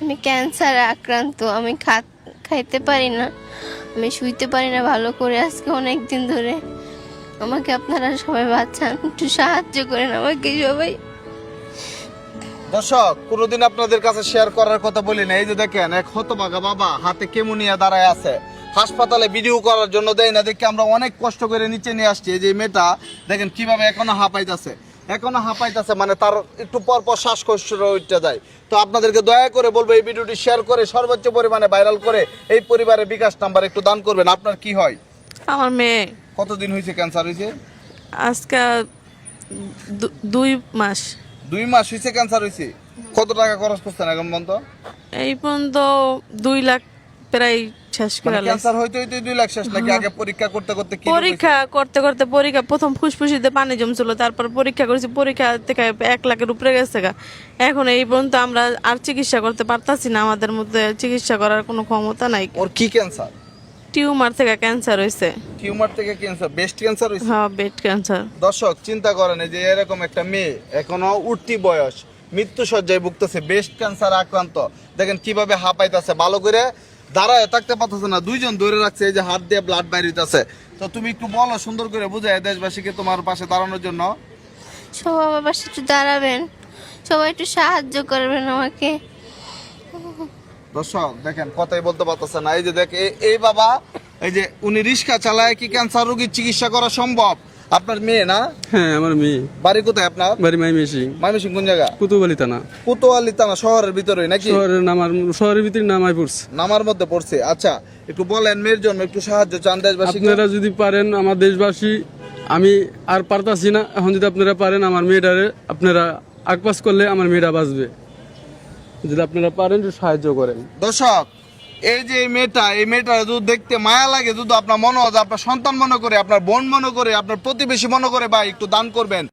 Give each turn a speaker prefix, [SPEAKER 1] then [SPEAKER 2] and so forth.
[SPEAKER 1] আমি ক্যান্সারে আক্রান্ত। আমি খাইতে পারি না, আমি শুইতে পারি না ভালো করে আজকে অনেক দিন ধরে। আমাকে আপনারা সবাই বাঁচান, একটু সাহায্য করেন আমাকে সবাই।
[SPEAKER 2] দর্শক, কোনোদিন আপনাদের কাছে শেয়ার করার কথা বলি না। এই যে দেখেন, এক হতভাগা বাবা হাতে কেমোনিয়া দাঁড়ায় আছে, হাসপাতালে ভিডিও করার জন্য দেয় না দেখে আমরা অনেক কষ্ট করে নিচে নিয়ে আসছি। এই যে মেয়েটা দেখেন কিভাবে এখনো হাঁপাইতেছে, মানে তার একটু পর পর শ্বাসকষ্ট উঠতে যায়। তো আপনাদেরকে দয়া করে বলবো এই ভিডিওটি শেয়ার করে সর্বোচ্চ পরিমাণে ভাইরাল করে এই পরিবারের বিকাশ নাম্বার একটু দান করবেন। আপনার কি হয়?
[SPEAKER 3] আমার মেয়ে
[SPEAKER 2] কতদিন হয়েছে ক্যান্সার হয়েছে?
[SPEAKER 3] আজকে 2 মাস।
[SPEAKER 2] 2 মাস হয়েছে ক্যান্সার হয়েছে। কত টাকা খরচ করছেন এখন পর্যন্ত?
[SPEAKER 3] এই পর্যন্ত 2 লাখ প্রায় শেষ করে
[SPEAKER 2] মানে ক্যান্সার হইতে 2 লাখ শেষ নাকি? আগে পরীক্ষা করতে করতে কি
[SPEAKER 3] পরীক্ষা প্রথম ফুসফুসিতে পানি জমছিল, তারপর পরীক্ষা করেছি, পরীক্ষা থেকে 1 লাখের উপরে গেছে গা। এখন এই পর্যন্ত আমরা আর চিকিৎসা করতে পারতাছি না, আমাদের মধ্যে চিকিৎসা করার কোনো ক্ষমতা নাই।
[SPEAKER 2] ওর কি ক্যান্সার?
[SPEAKER 3] টিউমার থেকে ক্যান্সার হয়েছে।
[SPEAKER 2] টিউমার থেকে ক্যান্সার, ব্রেস্ট ক্যান্সার হইছে?
[SPEAKER 3] হ্যাঁ, পেট ক্যান্সার।
[SPEAKER 2] দর্শক চিন্তা করেন, এই যে এরকম একটা মেয়ে এখনো উঠতি বয়স, মৃত্যু সজ্জায় ভুগতেছে, ব্রেস্ট ক্যান্সার আক্রান্ত। দেখেন কিভাবে হাঁপাইতেছে, ভালো করে দাঁড়ায় থাকতে পারতেছে না, দুইজন ধরে রাখছে, এই যে হাত দিয়ে ব্লাড বাইরিতেছে। তো তুমি একটু বলো সুন্দর করে বুঝায় দেশবাসীকে তোমার পাশে দাঁড়ানোর জন্য।
[SPEAKER 1] সবাই আমার পাশে একটু দাঁড়াবেন, সবাই একটু সাহায্য করবেন আমাকে।
[SPEAKER 2] দর্শক দেখেন কথাই বলতে পারতেছে না। এই যে দেখ এই বাবা, এই যে উনি রিক্সা চালায়, কি ক্যান্সার রোগীর চিকিৎসা করা সম্ভব? আপনার মেয়ে না?
[SPEAKER 4] হ্যাঁ, আমার মেয়ে।
[SPEAKER 2] বাড়ি কোথায় আপনার?
[SPEAKER 4] বাড়ি মাইমেসিং।
[SPEAKER 2] ময়মনসিংহ কোন জায়গা?
[SPEAKER 4] কুতুবালি থানা।
[SPEAKER 2] কোতোয়ালি থানা শহরের ভিতরে নাকি?
[SPEAKER 4] শহরের ভিতরে নামাই পড়ছে।
[SPEAKER 2] নামার মধ্যে পড়ছে। আচ্ছা, একটু বলেন মেয়ের জন্য একটু সাহায্য চান দেশবাসী।
[SPEAKER 4] আপনারা যদি পারেন, আমার দেশবাসী, আমি আর পারতাছি না, এখন যদি আপনারা পারেন আমার মেয়েটারে আপনারা আগপাস করলে আমার মেয়েটা বাঁচবে। যদি আপনারা পারেন একটু সাহায্য করেন।
[SPEAKER 2] দর্শক, এই যে এই মেয়েটা যদি দেখতে মায়া লাগে, যদি আপনার মনে হয়, আপনার সন্তান মনে করে, আপনার বোন মনে করে, আপনার প্রতিবেশী মনে করে, ভাই একটু দান করবেন।